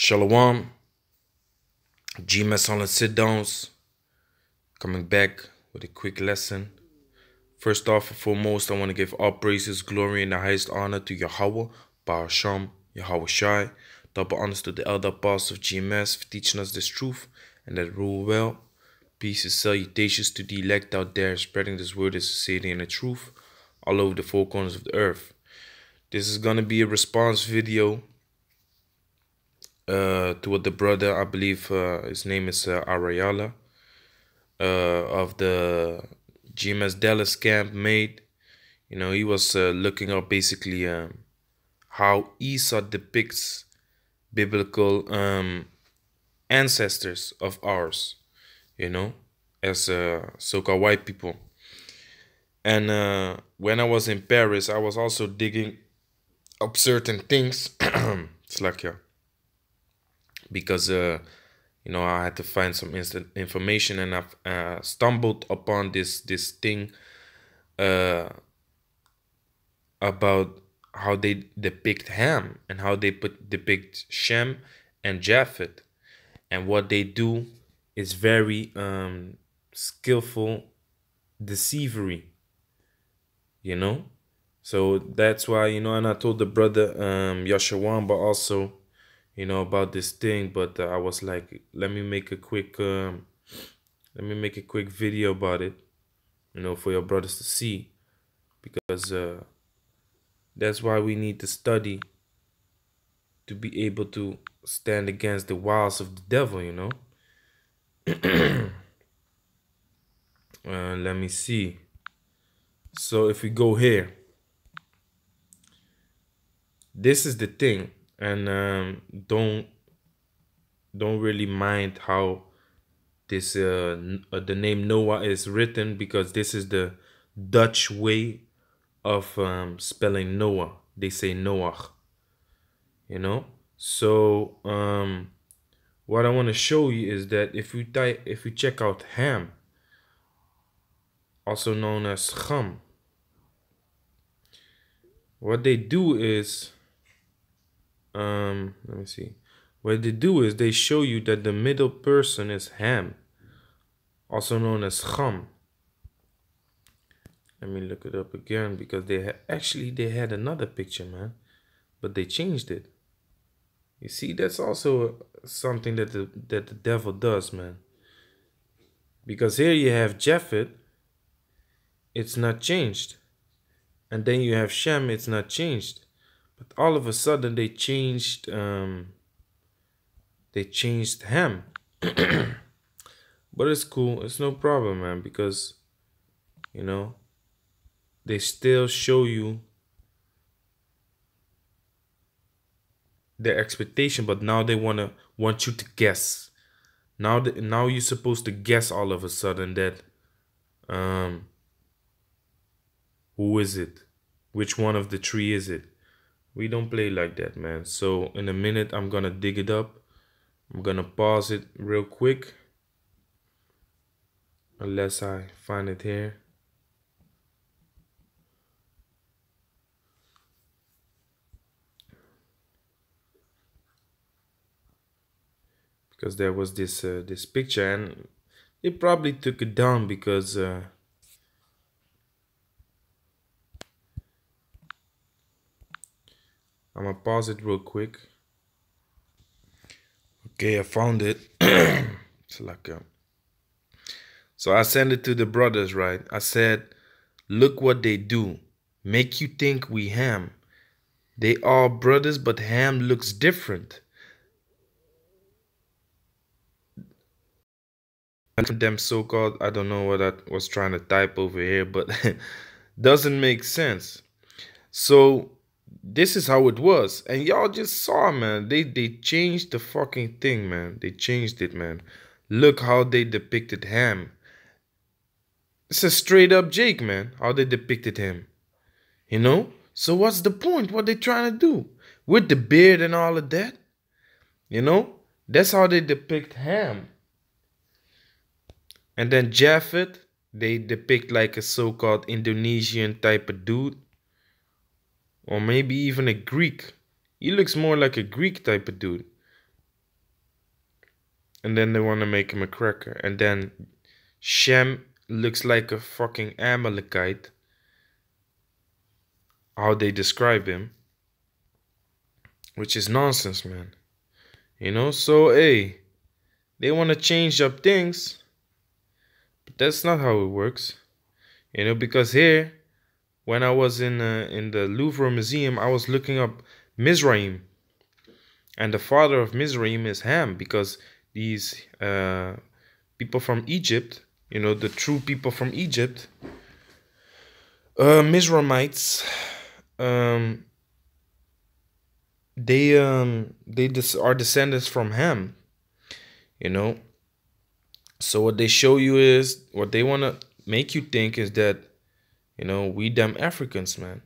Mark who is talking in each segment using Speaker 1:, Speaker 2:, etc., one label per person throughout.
Speaker 1: Shalom, GMS on the sit downs, coming back with a quick lesson. First off and foremost, I want to give all praises, glory, and the highest honor to Yahweh, Bahasham, Yahweh Shai. Double honors to the elder apostles of GMS for teaching us this truth and that rule well. Peace and salutations to the elect out there, spreading this word as sincerity and the truth all over the four corners of the earth. This is going to be a response video to what the brother, I believe his name is Arayala, of the GMS Dallas camp made. You know, he was looking up basically how Esau depicts biblical ancestors of ours, you know, as so-called white people. And when I was in Paris, I was also digging up certain things. It's like, yeah. Because you know, I had to find some instant information, and I've stumbled upon this thing about how they depict Ham and how they depict Shem and Japheth, and what they do is very skillful deceivery, you know. So that's why, you know, and I told the brother Yashawan, but also, you know, about this thing, but I was like, let me make a quick video about it, you know, for your brothers to see, because that's why we need to study to be able to stand against the wiles of the devil, you know. Let me see. So if we go here, this is the thing. And don't really mind how this the name Noah is written, because this is the Dutch way of spelling Noah. They say Noach, you know. So what I want to show you is that if we check out Ham, also known as Cham, what they do is let me see. What they do is they show you that the middle person is Ham, also known as Cham. Let me look it up again, because they had another picture, man, but they changed it. You see, that's also something that the devil does, man. Because here you have Japheth, it's not changed, and then you have Shem, it's not changed. But all of a sudden they changed Ham. But it's cool, it's no problem, man, because, you know, they still show you their expectation, but now they want you to guess. Now you're supposed to guess all of a sudden that who is it? Which one of the three is it? We don't play like that, man. So in a minute, I'm gonna dig it up. I'm gonna pause it real quick, unless I find it here. Because there was this this picture, and they probably took it down because I'm gonna pause it real quick. Okay, I found it. It's like so I sent it to the brothers, right? I said, look what they do. Make you think we Ham. They are brothers, but Ham looks different. Them so-called, I don't know what I was trying to type over here, but doesn't make sense. So this is how it was, and y'all just saw, man. They changed the fucking thing, man. They changed it, man. Look how they depicted Ham. It's a straight up Jake, man, how they depicted him, you know. So what's the point? What they trying to do with the beard and all of that, you know? That's how they depict Ham. And then Japheth, they depict like a so-called Indonesian type of dude, or maybe even a Greek. He looks more like a Greek type of dude. and then they want to make him a cracker. And then Shem looks like a fucking Amalekite, how they describe him, which is nonsense, man. You know, so hey, they want to change up things, but that's not how it works. You know, because here, when I was in the Louvre Museum, I was looking up Mizraim, and the father of Mizraim is Ham, because these people from Egypt, you know, the true people from Egypt, Mizraimites, um, they are descendants from Ham, you know. So what they show you is, what they want to make you think is that, you know, we them Africans, man.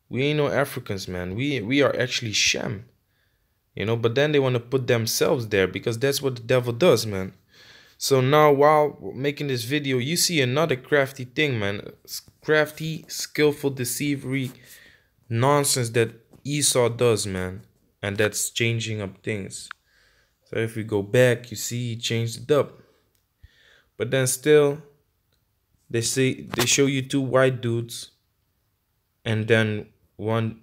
Speaker 1: We ain't no Africans, man. We are actually Shem, you know. But then they want to put themselves there, because that's what the devil does, man. So now, while making this video, you see another crafty thing, man. Crafty, skillful, deceivery nonsense that Esau does, man. And that's changing up things. So if we go back, you see he changed it up. But then still, they show you two white dudes and then one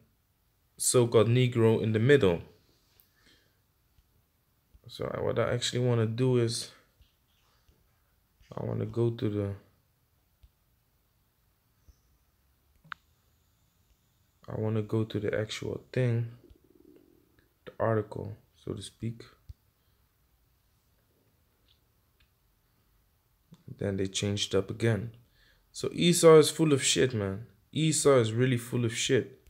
Speaker 1: so-called Negro in the middle. So what I actually want to do is, I want to go to the actual thing, the article, so to speak. Then they changed up again. So Esau is full of shit, man. Esau is really full of shit.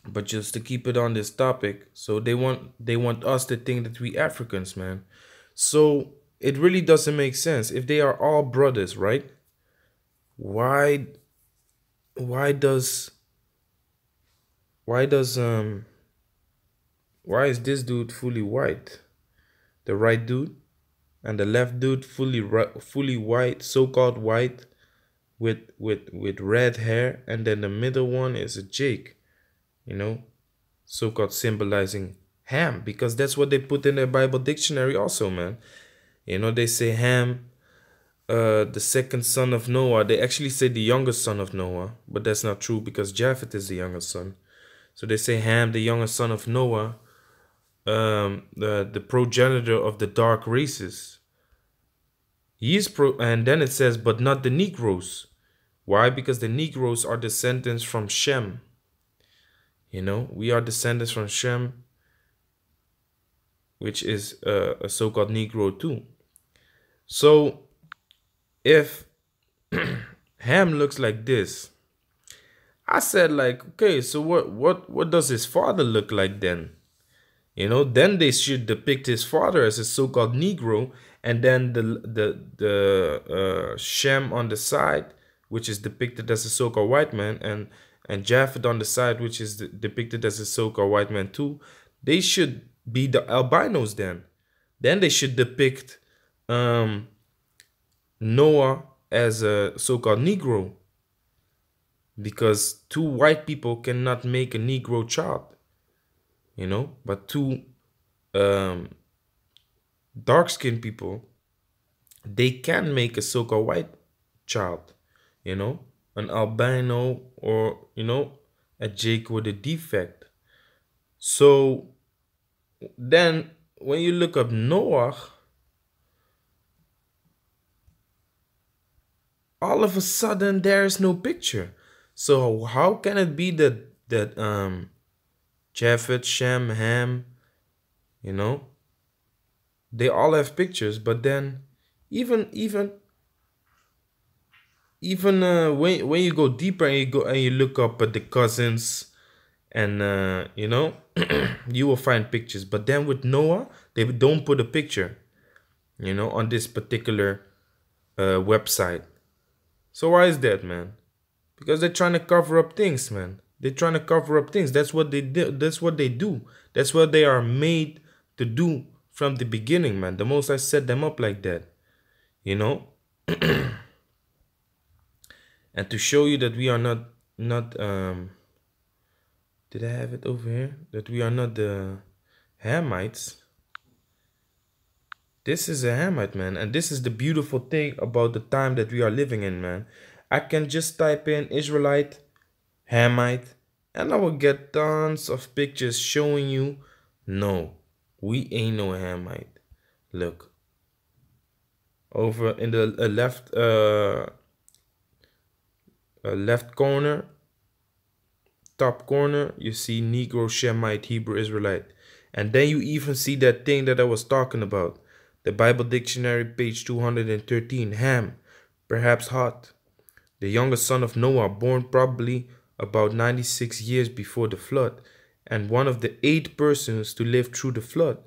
Speaker 1: But just to keep it on this topic, so they want us to think that we Africans, man. So it really doesn't make sense. If they are all brothers, right? Why is this dude fully white? The right dude and the left dude fully white, so-called white, with red hair, and then the middle one is a Jake, you know, so-called symbolizing Ham, because that's what they put in their Bible dictionary also, man. You know, they say Ham, the second son of Noah. They actually say the youngest son of Noah, but that's not true, because Japheth is the youngest son. So they say Ham, the youngest son of Noah, the progenitor of the dark races. And then it says, but not the Negroes. Why? Because the Negroes are descendants from Shem. You know, we are descendants from Shem, which is a so-called Negro too. So if Ham looks like this, I said, like, okay, so what does his father look like then? You know, then they should depict his father as a so-called Negro, and then the Shem on the side, which is depicted as a so-called white man, and Japheth on the side, which is depicted as a so-called white man too. They should be the albinos then. Then they should depict Noah as a so-called Negro, because two white people cannot make a Negro child, you know, but two dark-skinned people, they can make a so-called white child, you know, an albino, or, you know, a Jake with a defect. So then when you look up Noah, all of a sudden there is no picture. So how can it be that Japheth, Shem, Ham, you know, they all have pictures, but then even when you go deeper and you look up at the cousins, and you know, you will find pictures. But then with Noah, they don't put a picture, you know, on this particular website. So why is that, man? Because they're trying to cover up things, man. They're trying to cover up things. That's what they do. That's what they do. That's what they are made to do from the beginning, man. The Most High set them up like that, you know. And to show you that we are not did I have it over here? That we are not the Hamites. This is a Hamite, man. And this is the beautiful thing about the time that we are living in, man. I can just type in Israelite, Hamite, and I will get tons of pictures showing you, no, we ain't no Hamite. Look, over in the left corner, top corner, you see Negro, Shemite, Hebrew, Israelite. And then you even see that thing that I was talking about. The Bible Dictionary, page 213, Ham, perhaps hot. The youngest son of Noah, born probably about 96 years before the flood, and one of the 8 persons to live through the flood.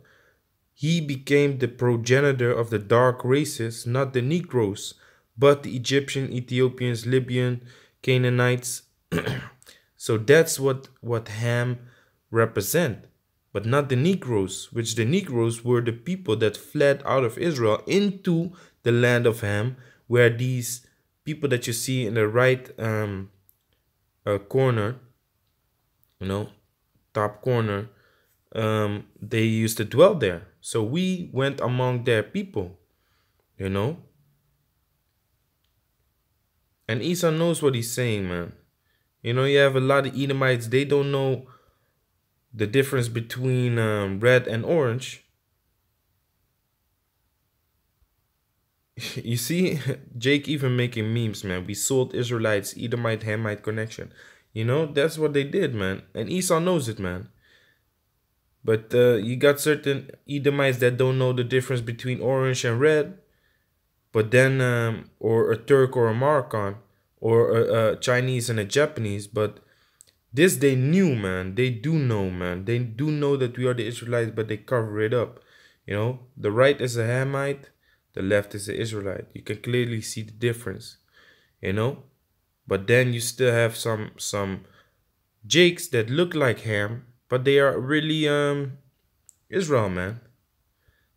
Speaker 1: He became the progenitor of the dark races, not the Negroes, but the Egyptian, Ethiopians, Libyan, Canaanites. So that's what Ham represent, but not the Negroes, which the Negroes were the people that fled out of Israel into the land of Ham, where these people that you see in the right corner, top corner, they used to dwell there. So we went among their people, and Esau knows what he's saying, man. You have a lot of Edomites, they don't know the difference between red and orange. You see, Jake even making memes, man. We sold Israelites, Edomite, Hamite connection. That's what they did, man. And Esau knows it, man. But you got certain Edomites that don't know the difference between orange and red. But then, or a Turk or a Moroccan, or a Chinese and a Japanese. But this they knew, man. They do know, man. They do know that we are the Israelites, but they cover it up. The right is a Hamite, the left is an Israelite. You can clearly see the difference, But then you still have some Jakes that look like Ham, but they are really Israel, man.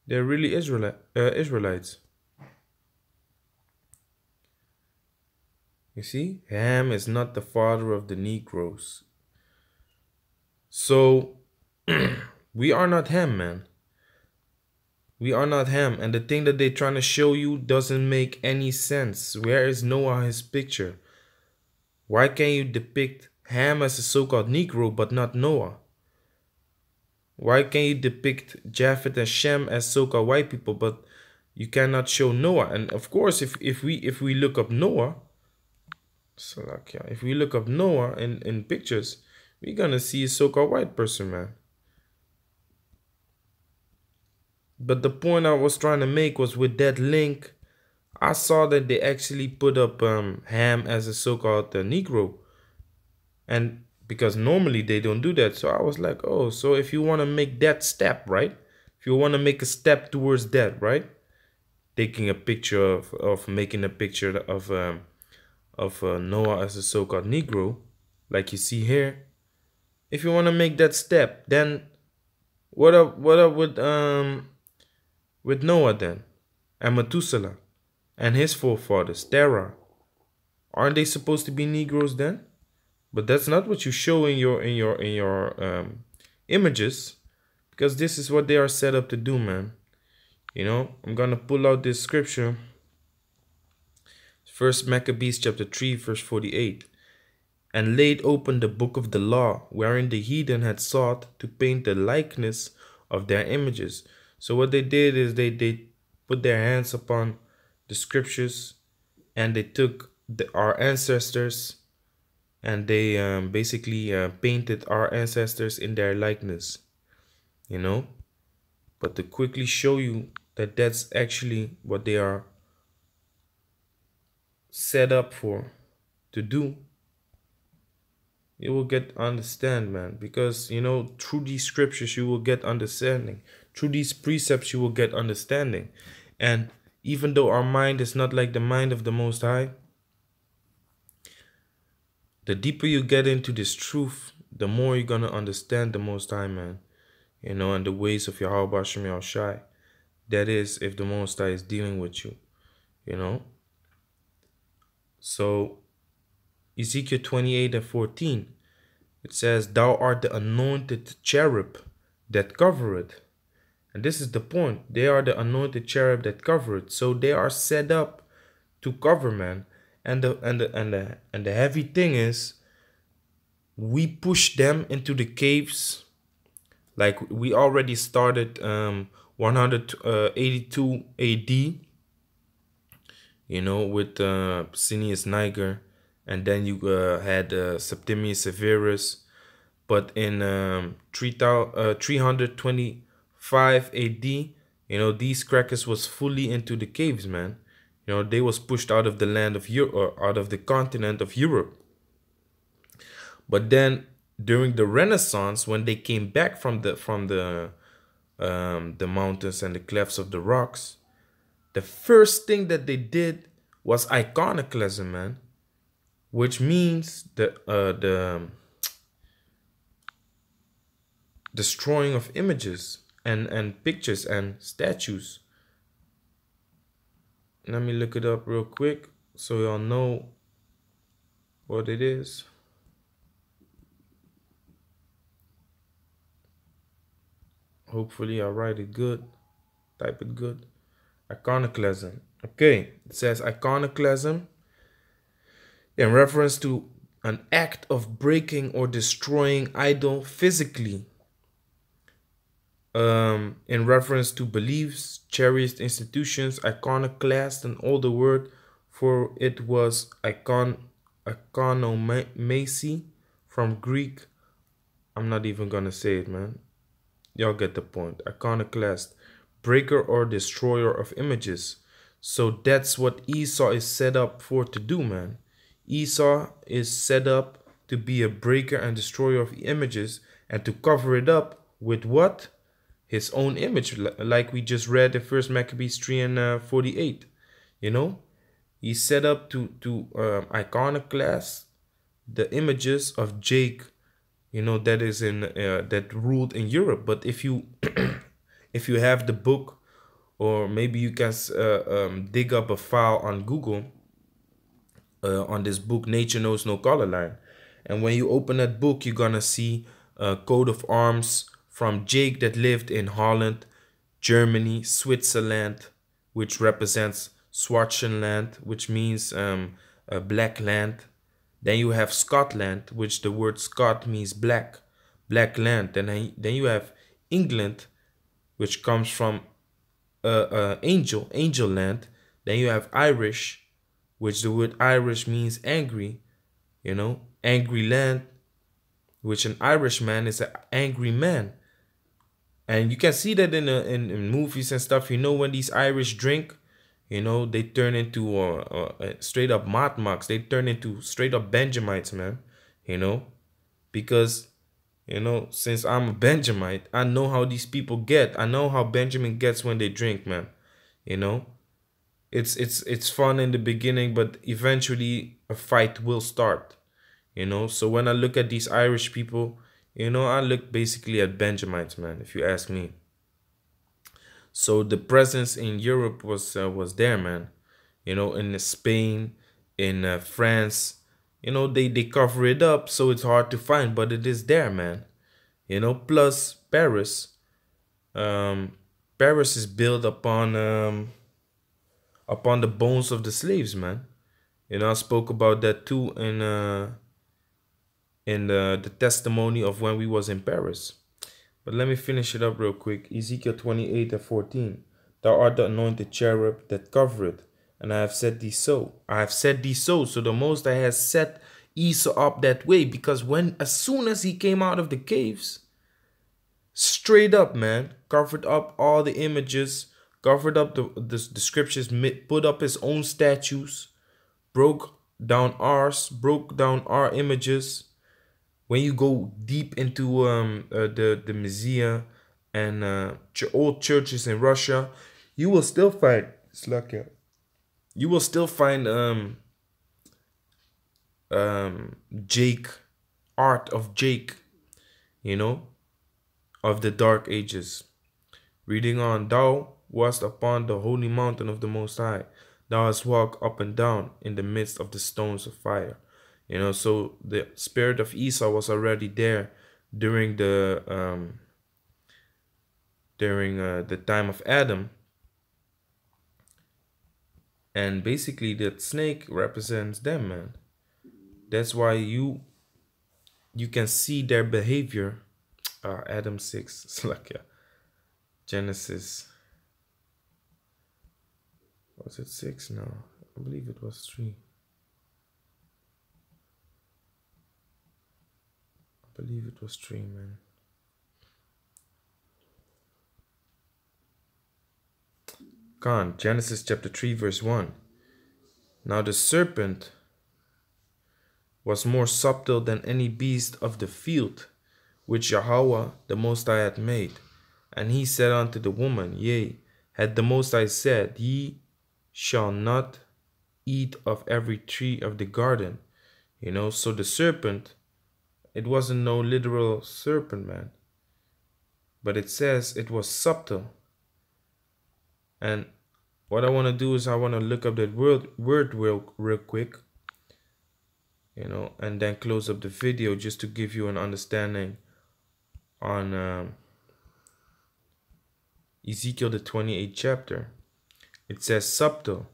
Speaker 1: They're really Israelites. You see, Ham is not the father of the Negroes. So we are not Ham, man. We are not Ham, and the thing that they're trying to show you doesn't make any sense. Where is Noah, his picture? Why can't you depict Ham as a so-called Negro but not Noah? Why can't you depict Japheth and Shem as so-called white people but you cannot show Noah? And of course, if we look up Noah, if we look up Noah in pictures, we're gonna see a so-called white person, man. But the point I was trying to make was with that link, I saw that they actually put up Ham as a so-called Negro. And because normally they don't do that. So I was like, oh, so if you want to make that step, right? If you want to make a step towards that, right? Taking a picture of making a picture of Noah as a so-called Negro, like you see here. If you want to make that step, then what up with Noah then, and Methuselah, and his forefathers, Terah? Aren't they supposed to be Negroes then? But that's not what you show in your images, because this is what they are set up to do, man. I'm gonna pull out this scripture. First Maccabees chapter 3 verse 48. And laid open the book of the law, wherein the heathen had sought to paint the likeness of their images. So what they did is they put their hands upon the scriptures, and they took our ancestors, and they basically painted our ancestors in their likeness, But to quickly show you that that's actually what they are set up to do, you will get understand, man. Because through these scriptures you will get understanding. Through these precepts you will get understanding. And even though our mind is not like the mind of the Most High, the deeper you get into this truth, the more you're gonna understand the Most High, man. And the ways of Yahweh Hashem Yahushai. That is, if the Most High is dealing with you, So Ezekiel 28:14, it says, Thou art the anointed cherub that covereth, And this is the point. They are the anointed cherub that cover it. So they are set up to cover, man. And the heavy thing is, we push them into the caves. Like we already started 182 AD, with Sinius Niger, and then you had Septimius Severus. But in 325 AD, these crackers was fully into the caves, man. They was pushed out of the land of Europe, or out of the continent of Europe. But then during the Renaissance, when they came back from the mountains and the clefts of the rocks, the first thing that they did was iconoclasm, man, which means the destroying of images and pictures and statues. Let me look it up real quick so y'all know what it is. Hopefully I write it good, type it good. Iconoclasm. Okay, it says iconoclasm in reference to an act of breaking or destroying idol physically, in reference to beliefs, cherished institutions. Iconoclast, an older word for it was iconomacy, from Greek. I'm not even gonna say it, man. Y'all get the point. Iconoclast, breaker or destroyer of images. So that's what Esau is set up for to do, man. Esau is set up to be a breaker and destroyer of images, and to cover it up with what? His own image, like we just read in First Maccabees 3 and 48. He's set up to iconoclast the images of Jake, that is in that ruled in Europe. But if you if you have the book, or maybe you can dig up a file on Google on this book, Nature Knows No Color Line, and when you open that book, you're gonna see a coat of arms from Jake that lived in Holland, Germany, Switzerland, which represents Swartland, which means a black land. Then you have Scotland, which the word Scot means black land. And then you have England, which comes from angel land. Then you have Irish, which the word Irish means angry, angry land, which an Irishman is an angry man. And you can see that in movies and stuff. When these Irish drink, they turn into straight up Matmaks. They turn into straight up Benjamites, man. Because since I'm a Benjamite, I know how these people get. I know how Benjamin gets when they drink, man. It's fun in the beginning, but eventually a fight will start. So when I look at these Irish people, I look basically at Benjamites, man, if you ask me. So the presence in Europe was there, man. In Spain, in France, they cover it up, so it's hard to find, but it is there, man. Plus Paris. Paris is built upon the bones of the slaves, man. I spoke about that too in the testimony of when we was in Paris. But let me finish it up real quick. Ezekiel 28 and 14. Thou art the anointed cherub that covereth, and I have set thee so. I have set thee so. So the Most High has set Esau up that way, because as soon as he came out of the caves, straight up, man, covered up all the images, covered up the scriptures, put up his own statues, broke down our images. When you go deep into the museum and old churches in Russia, you will still find Jake, art of Jake, of the Dark Ages. Reading on, thou wast upon the holy mountain of the Most High. Thou hast walked up and down in the midst of the stones of fire. So the spirit of Esau was already there during the during the time of Adam. And basically that snake represents them, man. That's why you can see their behavior. Adam 6. It's like Genesis. Was it 6? No, I believe it was 3. I believe it was 3, man. Come on, Genesis chapter 3, verse 1. Now the serpent was more subtle than any beast of the field, which Yahweh the Most High had made. And he said unto the woman, Yea, had the Most High said, Ye shall not eat of every tree of the garden. So the serpent, it wasn't no literal serpent, man. But it says it was subtle. And what I want to do is I want to look up that word real quick. And then close up the video just to give you an understanding on Ezekiel the 28th chapter. It says subtle.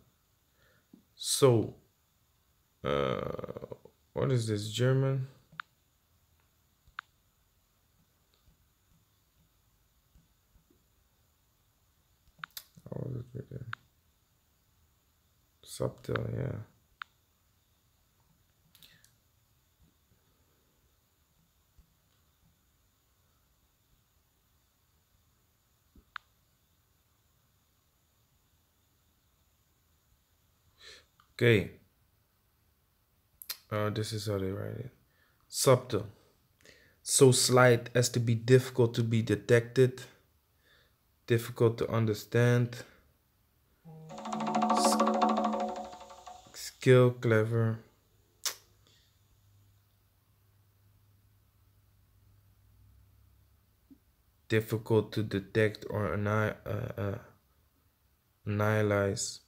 Speaker 1: So, what is this, German? How was it written? Subtle, yeah. Okay. This is how they write it. Subtle. So slight as to be difficult to be detected. Difficult to understand. Skill, clever. Difficult to detect or annihilate.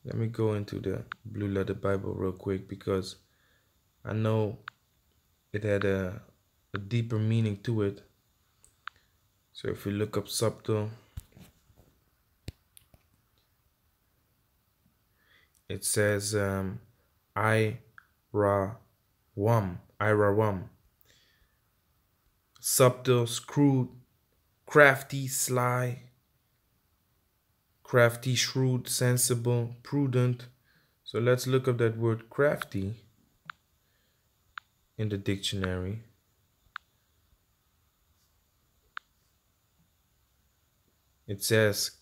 Speaker 1: Let me go into the Blue Letter Bible real quick because I know it had a deeper meaning to it. So if we look up subtle, it says Irawam. Subtle, shrewd, crafty, sly, crafty, shrewd, sensible, prudent. So let's look up that word crafty in the dictionary. It says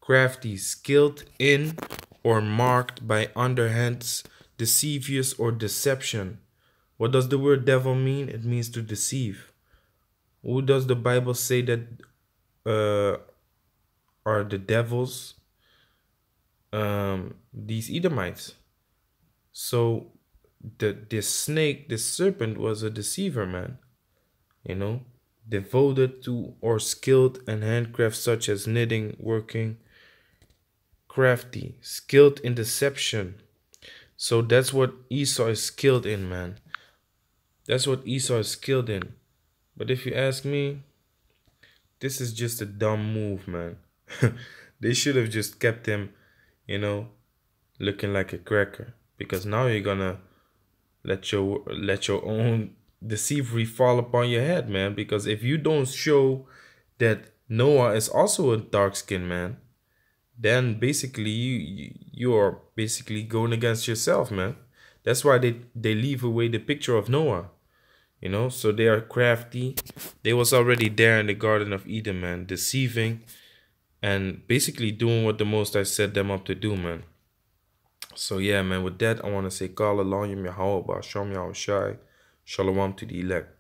Speaker 1: crafty, skilled in or marked by underhands, deceivious or deception. What does the word devil mean? It means to deceive. Who does the Bible say that are the devils? These Edomites. So this snake, this serpent was a deceiver, man. Devoted to or skilled in handcraft such as knitting, working, crafty, skilled in deception. So that's what Esau is skilled in, man. That's what Esau is skilled in. But if you ask me, this is just a dumb move, man. They should have just kept him, looking like a cracker. Because now you're gonna let your own deceivery fall upon your head, man. Because if you don't show that Noah is also a dark-skinned man, then basically you're basically going against yourself, man. That's why they leave away the picture of Noah. So they are crafty. They was already there in the Garden of Eden, man, deceiving and basically doing what the Most High set them up to do, man. So yeah, man, with that, I want to say, Kala Long Yahweh, Shalom Yahweh Shai, Shalom to the elect.